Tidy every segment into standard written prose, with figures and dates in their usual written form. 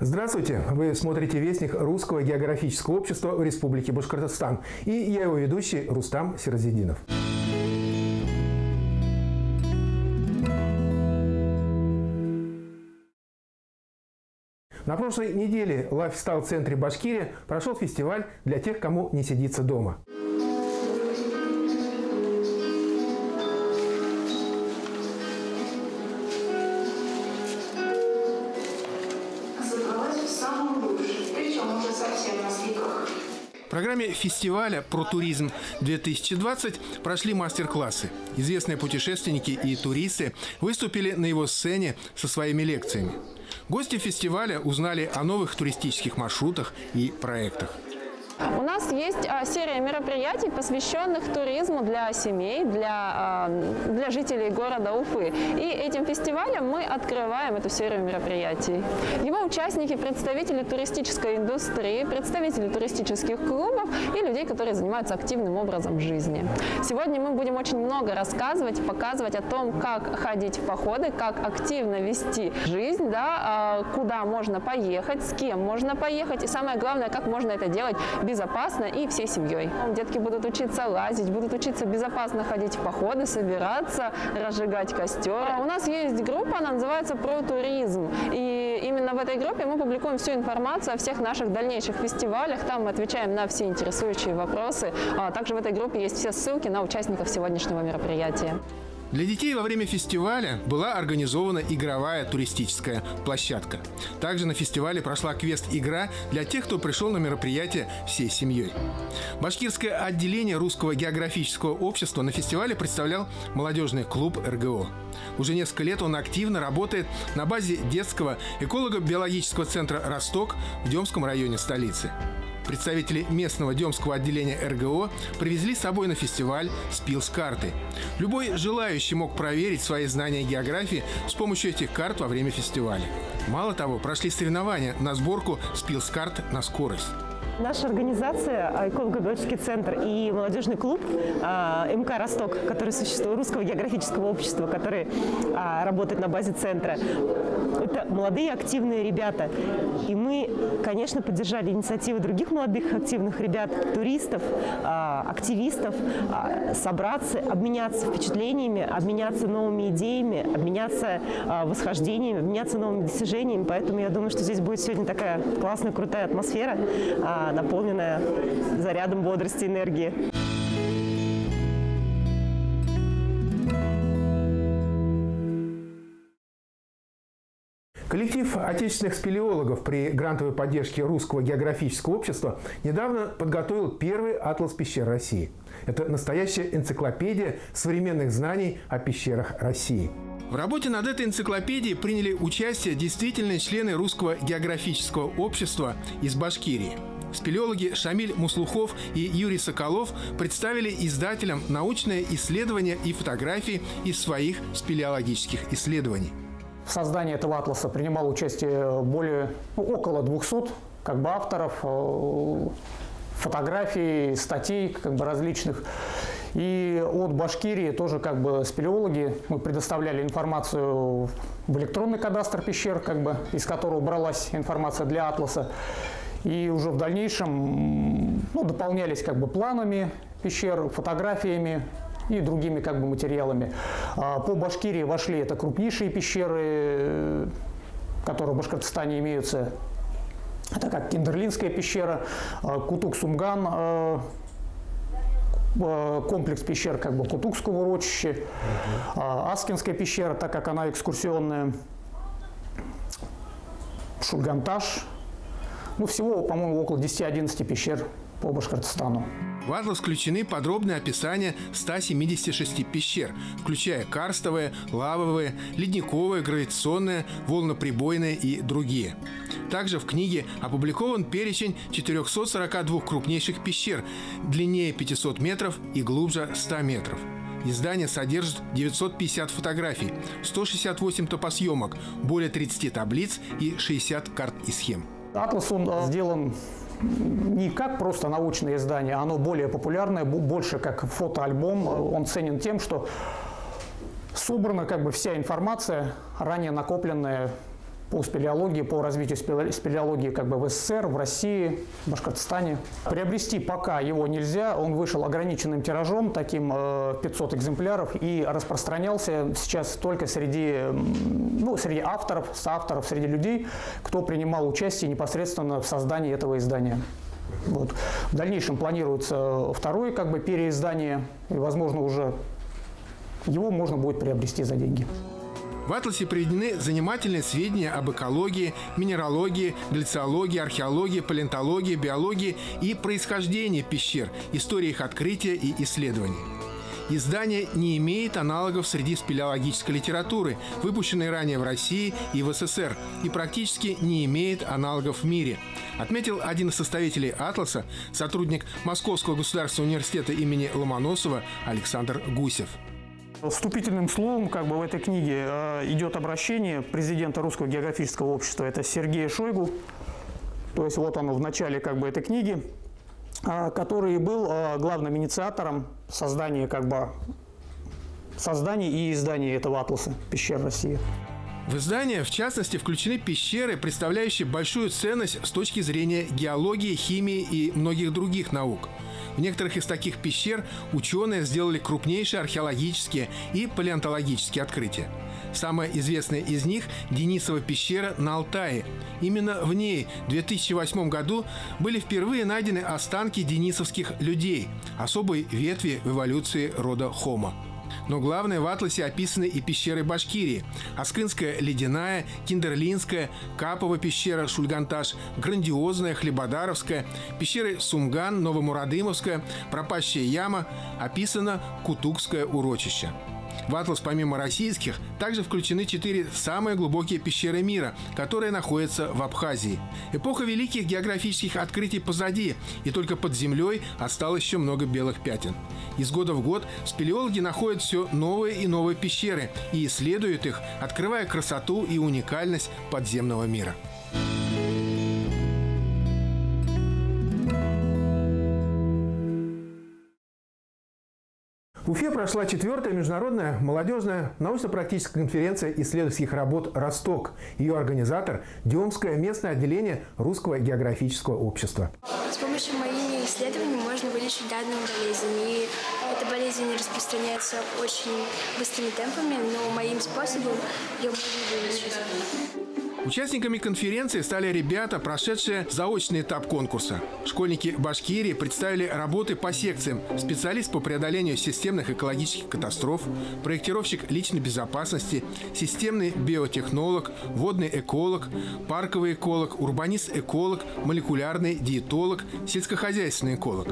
Здравствуйте! Вы смотрите «Вестник Русского географического общества в Республике Башкортостан. И я его ведущий Рустам Сиразидинов. На прошлой неделе в лайфстайл-центре Башкирия прошел фестиваль для тех, кому не сидится дома. В программе фестиваля «Про туризм-2020» прошли мастер-классы. Известные путешественники и туристы выступили на его сцене со своими лекциями. Гости фестиваля узнали о новых туристических маршрутах и проектах. У нас есть серия мероприятий, посвященных туризму для семей, для жителей города Уфы. И этим фестивалем мы открываем эту серию мероприятий. Его участники – представители туристической индустрии, представители туристических клубов и людей, которые занимаются активным образом жизни. Сегодня мы будем очень много рассказывать, показывать о том, как ходить в походы, как активно вести жизнь, куда можно поехать, с кем можно поехать и самое главное, как можно это делать безопасно и всей семьей. Детки будут учиться лазить, будут учиться безопасно ходить в походы, собираться, разжигать костер. У нас есть группа, она называется «Про туризм». И именно в этой группе мы публикуем всю информацию о всех наших дальнейших фестивалях. Там мы отвечаем на все интересующие вопросы. Также в этой группе есть все ссылки на участников сегодняшнего мероприятия. Для детей во время фестиваля была организована игровая туристическая площадка. Также на фестивале прошла квест-игра для тех, кто пришел на мероприятие всей семьей. Башкирское отделение Русского географического общества на фестивале представлял молодежный клуб РГО. Уже несколько лет он активно работает на базе детского эколого-биологического центра «Росток» в Демском районе столицы. Представители местного демского отделения РГО привезли с собой на фестиваль спилс-карты. Любой желающий мог проверить свои знания географии с помощью этих карт во время фестиваля. Мало того, прошли соревнования на сборку спилс-карт на скорость. Наша организация, эколого-биологический центр и молодежный клуб МК «Росток», который существует, Русского географического общества, который работает на базе центра, это молодые активные ребята. И мы, конечно, поддержали инициативы других молодых активных ребят, туристов, активистов, собраться, обменяться впечатлениями, обменяться новыми идеями, обменяться восхождениями, обменяться новыми достижениями. Поэтому я думаю, что здесь будет сегодня такая классная, крутая атмосфера, наполненная зарядом бодрости и энергии. Коллектив отечественных спелеологов при грантовой поддержке Русского географического общества недавно подготовил первый атлас пещер России. Это настоящая энциклопедия современных знаний о пещерах России. В работе над этой энциклопедией приняли участие действительные члены Русского географического общества из Башкирии. Спелеологи Шамиль Муслухов и Юрий Соколов представили издателям научные исследования и фотографии из своих спелеологических исследований. В создании этого атласа принимало участие около 200 авторов, фотографий, статей различных. И от Башкирии тоже спелеологи мы предоставляли информацию в электронный кадастр пещер, из которого бралась информация для атласа. И уже в дальнейшем дополнялись планами пещер, фотографиями и другими материалами. По Башкирии вошли это крупнейшие пещеры, которые в Башкортостане имеются. Это как Киндерлинская пещера, Кутук-Сумган, комплекс пещер Кутукского урочища, Аскинская пещера, так как она экскурсионная, Шульганташ. Всего, по-моему, около 10-11 пещер по Башкортостану. В атлас включены подробные описания 176 пещер, включая карстовые, лавовые, ледниковые, гравитационные, волноприбойные и другие. Также в книге опубликован перечень 442 крупнейших пещер длиннее 500 метров и глубже 100 метров. Издание содержит 950 фотографий, 168 топосъемок, более 30 таблиц и 60 карт и схем. Атлас он сделан не как просто научное издание, оно более популярное, больше как фотоальбом. Он ценен тем, что собрана вся информация, ранее накопленная по спелеологии, по развитию спелеологии как бы в СССР, в России, в Башкортостане. Приобрести пока его нельзя, он вышел ограниченным тиражом, таким 500 экземпляров, и распространялся сейчас только среди авторов, соавторов, среди людей, кто принимал участие непосредственно в создании этого издания. Вот. В дальнейшем планируется второе как бы переиздание, и, возможно, уже его можно будет приобрести за деньги. В атласе приведены занимательные сведения об экологии, минералогии, гляциологии, археологии, палеонтологии, биологии и происхождении пещер, истории их открытия и исследований. Издание не имеет аналогов среди спелеологической литературы, выпущенной ранее в России и в СССР, и практически не имеет аналогов в мире, отметил один из составителей «Атласа», сотрудник Московского государственного университета имени Ломоносова Александр Гусев. Вступительным словом как бы в этой книге идет обращение президента Русского географического общества, это Сергея Шойгу. То есть вот оно в начале как бы этой книги, который был главным инициатором создания и издания этого атласа пещер России. В издание, в частности, включены пещеры, представляющие большую ценность с точки зрения геологии, химии и многих других наук. В некоторых из таких пещер ученые сделали крупнейшие археологические и палеонтологические открытия. Самая известная из них – Денисова пещера на Алтае. Именно в ней в 2008 году были впервые найдены останки денисовских людей, особой ветви в эволюции рода Homo. Но главное, в атласе описаны и пещеры Башкирии: Аскынская ледяная, Киндерлинская, Капова пещера, Шульганташ, Грандиозная, Хлебодаровская, пещеры Сумган, Новомурадымовская, Пропащая яма, описано Кутукское урочище. В атлас помимо российских также включены 4 самые глубокие пещеры мира, которые находятся в Абхазии. Эпоха великих географических открытий позади, и только под землей осталось еще много белых пятен. Из года в год спелеологи находят все новые и новые пещеры и исследуют их, открывая красоту и уникальность подземного мира. В Уфе прошла 4-я международная молодежная научно-практическая конференция исследовательских работ «Росток». Ее организатор – Демское местное отделение Русского географического общества. С помощью моих исследований можно вылечить данную болезнь. И эта болезнь распространяется очень быстрыми темпами, но моим способом ее можно вылечить. Участниками конференции стали ребята, прошедшие заочный этап конкурса. Школьники Башкирии представили работы по секциям: специалист по преодолению системных экологических катастроф, проектировщик личной безопасности, системный биотехнолог, водный эколог, парковый эколог, урбанист-эколог, молекулярный диетолог, сельскохозяйственный эколог.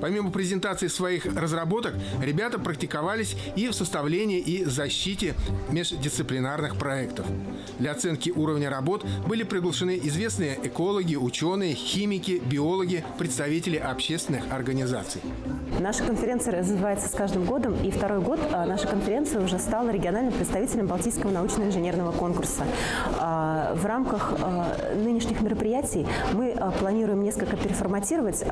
Помимо презентации своих разработок, ребята практиковались и в составлении и защите междисциплинарных проектов. Для оценки уровня работ были приглашены известные экологи, ученые, химики, биологи, представители общественных организаций. Наша конференция развивается с каждым годом, и второй год наша конференция уже стала региональным представителем Балтийского научно-инженерного конкурса. В рамках нынешних мероприятий мы планируем несколько переформатировать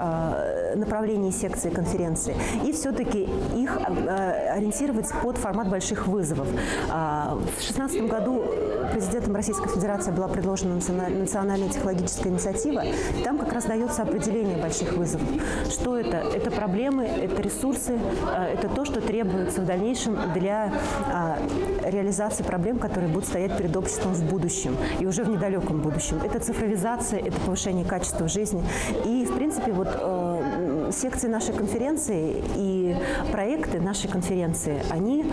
направление секции конференции и все-таки их ориентировать под формат больших вызовов. В 2016 году президентом Российской Федерации была предложена национальная технологическая инициатива. Там как раз дается определение больших вызовов. Что это? Это проблемы, это ресурсы, это то, что требуется в дальнейшем для реализации проблем, которые будут стоять перед обществом в будущем и уже в недалеком будущем. Это цифровизация, это повышение качества жизни. И, в принципе, вот секции нашей конференции и проекты нашей конференции, они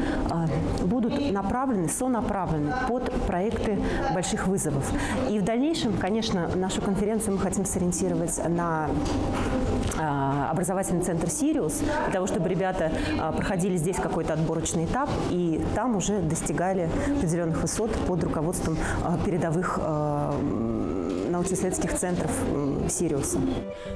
будут направлены, сонаправлены под проекты больших вызовов. И в дальнейшем, конечно, нашу конференцию мы хотим сориентировать на образовательный центр «Сириус», для того, чтобы ребята проходили здесь какой-то отборочный этап и там уже достигали определенных высот под руководством передовых научно-исследовательских центров «Сириуса».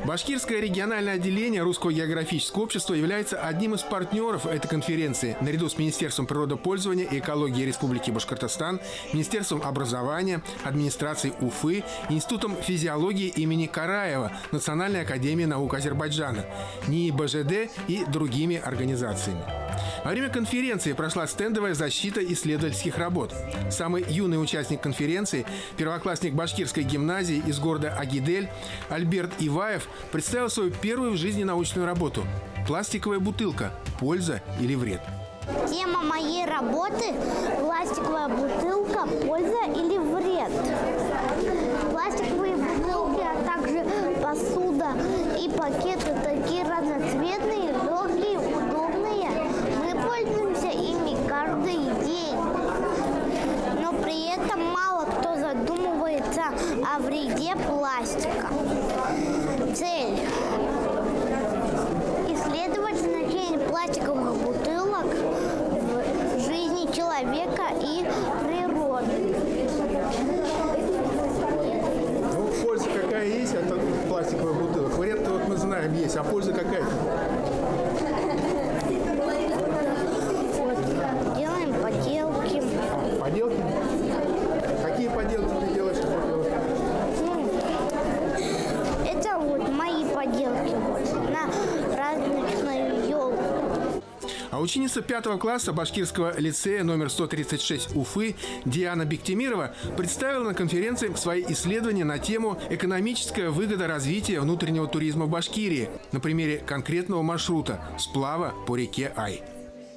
Башкирское региональное отделение Русского географического общества является одним из партнеров этой конференции, наряду с Министерством природопользования и экологии Республики Башкортостан, Министерством образования, администрацией Уфы, Институтом физиологии имени Караева, Национальной академией наук Азербайджана, НИИ БЖД и другими организациями. Во время конференции прошла стендовая защита исследовательских работ. Самый юный участник конференции, первоклассник башкирской гимназии из города Агидель Альберт Иваев, представил свою первую в жизни научную работу «Пластиковая бутылка. Польза или вред?». Тема моей работы – пластиковая бутылка, польза или вред. Пластиковые бутылки, а также посуда и пакеты такие разноцветные, легкие, удобные. Мы пользуемся ими каждый день. Но при этом мало кто задумывается о вреде пластика. Цель – исследовать значение пластиковых бутылок в жизни человека и природы. Ну, польза какая есть от пластиковых бутылок? Вред-то вот мы знаем есть, а польза какая-то? Делаем поделки. Поделки? Какие поделки ты делаешь? Это вот мои поделки на праздничную елку. А ученица 5 класса башкирского лицея номер 136 Уфы Диана Бектемирова представила на конференции свои исследования на тему «Экономическая выгода развития внутреннего туризма в Башкирии» на примере конкретного маршрута сплава по реке Ай.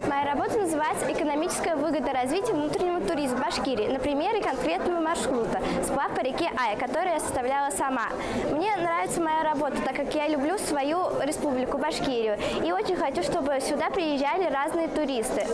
Моя работа называется «Экономическая выгода развития внутреннего туризма в Башкирии» на примере конкретного маршрута «Сплав по реке Ай», который я составляла сама. Мне нравится моя работа, так как я люблю свою республику Башкирию. И очень хочу, чтобы сюда приезжали разные туристы.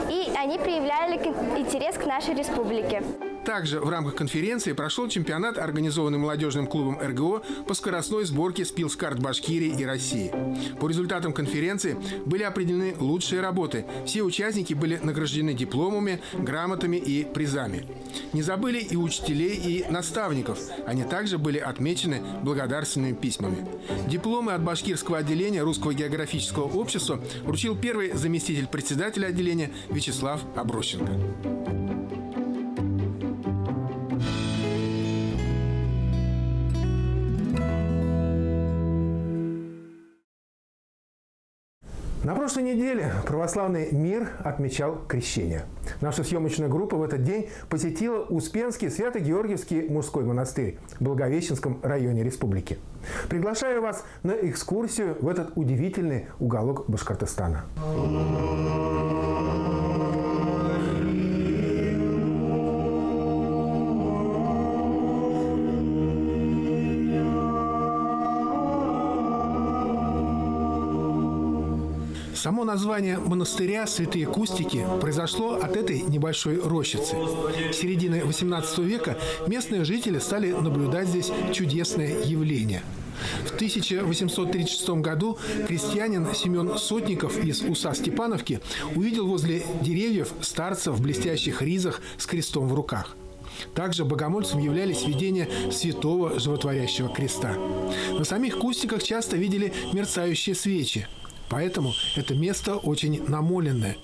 И они проявляли интерес к нашей республике. Также в рамках конференции прошел чемпионат, организованный молодежным клубом РГО по скоростной сборке спилскарт Башкирии и России. По результатам конференции были определены лучшие работы. Все участники были награждены дипломами, грамотами и призами. Не забыли и учителей, и наставников. Они также были отмечены благодарственными письмами. Дипломы от башкирского отделения Русского географического общества вручил первый заместитель председателя отделения Вячеслав Аброщенко. На прошлой неделе православный мир отмечал крещение. Наша съемочная группа в этот день посетила Успенский Свято-Георгиевский мужской монастырь в Благовещенском районе республики. Приглашаю вас на экскурсию в этот удивительный уголок Башкортостана. Само название монастыря «Святые Кустики» произошло от этой небольшой рощицы. С середины XVIII века местные жители стали наблюдать здесь чудесное явление. В 1836 году крестьянин Семен Сотников из Уса-Степановки увидел возле деревьев старца в блестящих ризах с крестом в руках. Также богомольцем являлись видения святого животворящего креста. На самих кустиках часто видели мерцающие свечи. Поэтому это место очень намоленное.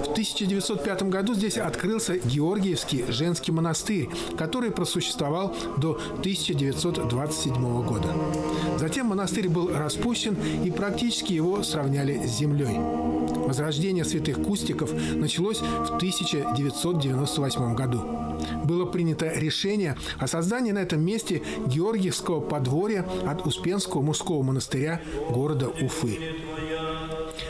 В 1905 году здесь открылся Георгиевский женский монастырь, который просуществовал до 1927 года. Затем монастырь был распущен, и практически его сравняли с землей. Возрождение святых Кустиков началось в 1998 году. Было принято решение о создании на этом месте Георгиевского подворья от Успенского мужского монастыря города Уфы.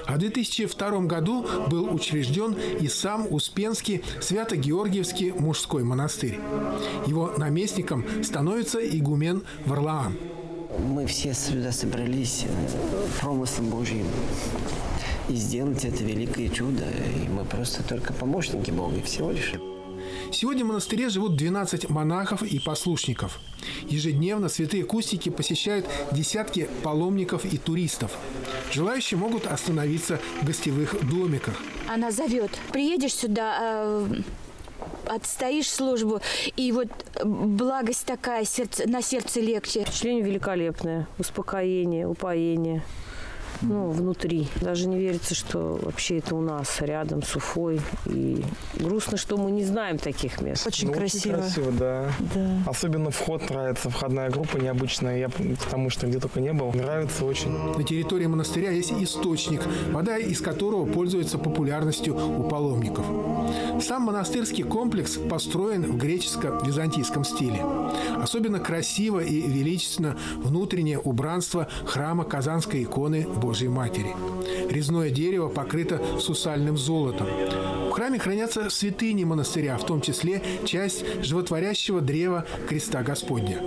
А в 2002 году был учрежден и сам Успенский Свято-Георгиевский мужской монастырь. Его наместником становится игумен Варлаам. Мы все сюда собрались промыслом Божьим. И сделать это великое чудо. И мы просто только помощники Бога, всего лишь. Сегодня в монастыре живут 12 монахов и послушников. Ежедневно святые Кустики посещают десятки паломников и туристов. Желающие могут остановиться в гостевых домиках. Она зовет. Приедешь сюда, отстоишь службу, и вот благость такая, на сердце легче. Впечатление великолепное. Успокоение, упоение. внутри. Даже не верится, что вообще это у нас, рядом с Уфой. И грустно, что мы не знаем таких мест. Очень красиво. Очень красиво, да. Особенно вход нравится, входная группа необычная. Я потому что где только не был. Нравится очень. На территории монастыря есть источник, вода из которого пользуется популярностью у паломников. Сам монастырский комплекс построен в греческо-византийском стиле. Особенно красиво и величественно внутреннее убранство храма Казанской иконы Божьей Матери. Резное дерево покрыто сусальным золотом. В храме хранятся святыни монастыря, в том числе часть животворящего древа Креста Господня.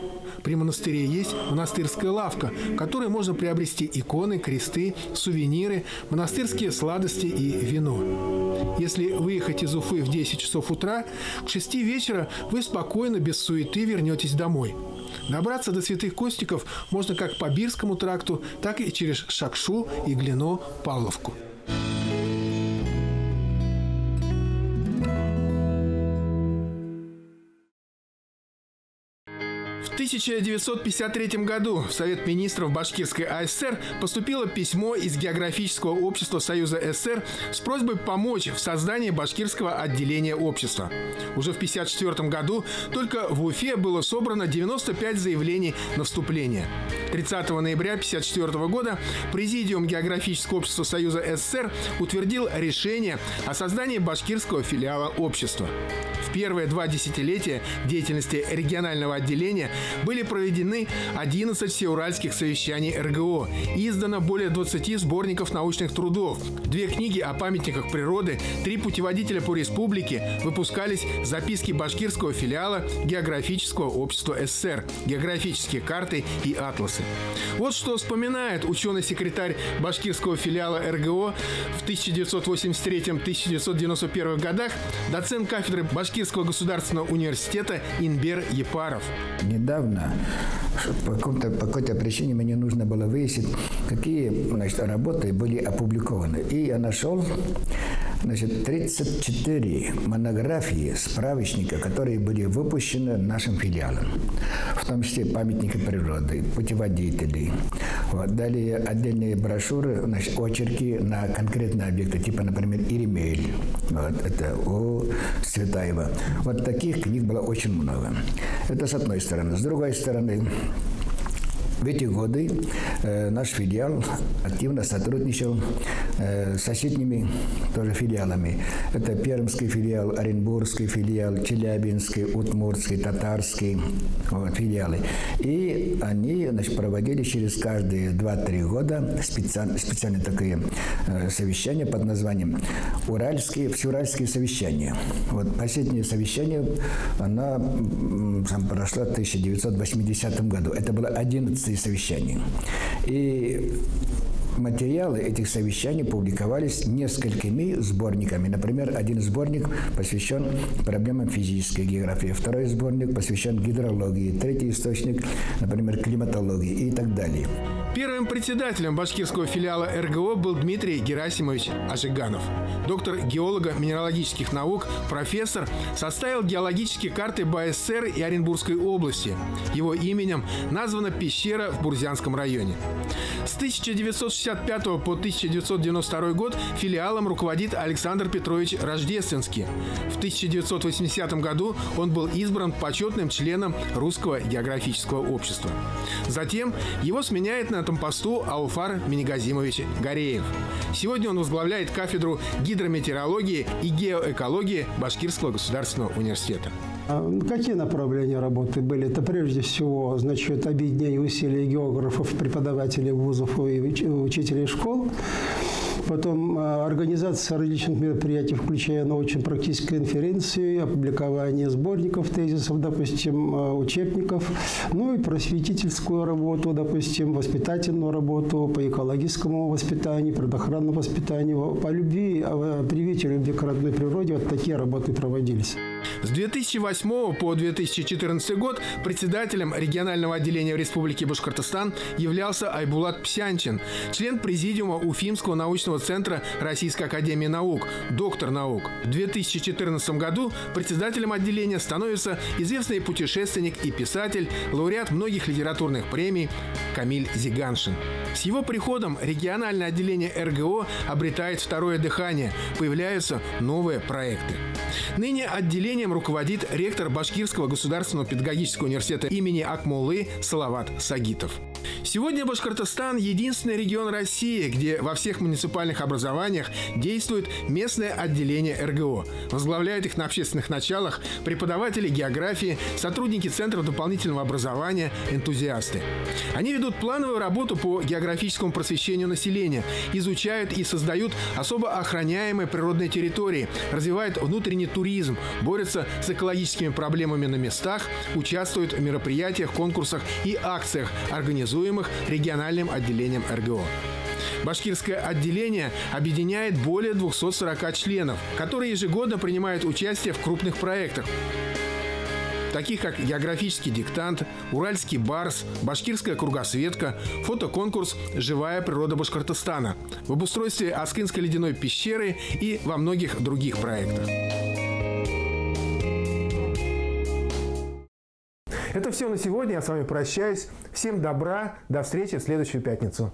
При монастыре есть монастырская лавка, в которой можно приобрести иконы, кресты, сувениры, монастырские сладости и вино. Если выехать из Уфы в 10 часов утра, к 6 вечера вы спокойно, без суеты вернетесь домой. Добраться до Святых Костиков можно как по Бирскому тракту, так и через Шакшу, Иглино, Павловку. В 1953 году в Совет министров Башкирской АСР поступило письмо из Географического общества Союза СССР с просьбой помочь в создании башкирского отделения общества. Уже в 1954 году только в Уфе было собрано 95 заявлений на вступление. 30 ноября 1954 года Президиум Географического общества Союза СССР утвердил решение о создании башкирского филиала общества. В первые 2 десятилетия деятельности регионального отделения были проведены 11 всеуральских совещаний РГО, издано более 20 сборников научных трудов, 2 книги о памятниках природы, 3 путеводителя по республике, выпускались записки башкирского филиала Географического общества СССР, географические карты и атласы. Вот что вспоминает ученый-секретарь башкирского филиала РГО в 1983-1991 годах доцент кафедры Башкирского государственного университета Инбер Епаров. Недавно по какой-то причине мне нужно было выяснить, какие работы были опубликованы. И я нашел 34 монографии, справочника, которые были выпущены нашим филиалом. В том числе памятники природы, путеводители. Далее отдельные брошюры, очерки на конкретные объекты, типа, например, Иремель. Это у Цветаева. Вот таких книг было очень много. Это с одной стороны. С другой стороны, в эти годы наш филиал активно сотрудничал с соседними тоже филиалами. Это Пермский филиал, Оренбургский филиал, Челябинский, Удмуртский, Татарский филиалы. И они проводили через каждые 2-3 года специальные такие совещания под названием Всеуральские совещания. Вот последнее совещание, оно прошло в 1980 году. Это было 11 совещаний. И материалы этих совещаний публиковались несколькими сборниками. Например, один сборник посвящен проблемам физической географии, второй сборник посвящен гидрологии, третий источник, например, климатологии и так далее. Первым председателем башкирского филиала РГО был Дмитрий Герасимович Ажиганов. Доктор геолого-минералогических наук, профессор, составил геологические карты БССР и Оренбургской области. Его именем названа пещера в Бурзянском районе. С 1965 по 1992 год филиалом руководит Александр Петрович Рождественский. В 1980 году он был избран почетным членом Русского географического общества. Затем его сменяет на этом посту Ауфар Минигазимович Гореев. Сегодня он возглавляет кафедру гидрометеорологии и геоэкологии Башкирского государственного университета. Какие направления работы были? Это прежде всего, объединение усилий географов, преподавателей вузов и учителей школ. Потом организация различных мероприятий, включая научно-практические конференции, опубликование сборников, тезисов, допустим, учебников, ну и просветительскую работу, допустим, воспитательную работу по экологическому воспитанию, природоохранному воспитанию, по любви, привитию любви к родной природе. Вот такие работы проводились. С 2008 по 2014 год председателем регионального отделения в Республике Башкортостан являлся Айбулат Псянчин, член президиума Уфимского научного центра Российской академии наук, доктор наук. В 2014 году председателем отделения становится известный путешественник и писатель, лауреат многих литературных премий Камиль Зиганшин. С его приходом региональное отделение РГО обретает второе дыхание, появляются новые проекты. Ныне отделением руководит ректор Башкирского государственного педагогического университета имени Акмуллы Салават Сагитов. Сегодня Башкортостан – единственный регион России, где во всех муниципальных образованиях действует местное отделение РГО. Возглавляют их на общественных началах преподаватели географии, сотрудники Центров дополнительного образования, энтузиасты. Они ведут плановую работу по географическому просвещению населения, изучают и создают особо охраняемые природные территории, развивают внутренний туризм, борются с экологическими проблемами на местах, участвуют в мероприятиях, конкурсах и акциях, организуемых региональным отделением РГО. Башкирское отделение объединяет более 240 членов, которые ежегодно принимают участие в крупных проектах, таких как географический диктант, уральский барс, башкирская кругосветка, фотоконкурс «Живая природа Башкортостана», в обустройстве Аскынской ледяной пещеры и во многих других проектах. Это все на сегодня. Я с вами прощаюсь. Всем добра. До встречи в следующую пятницу.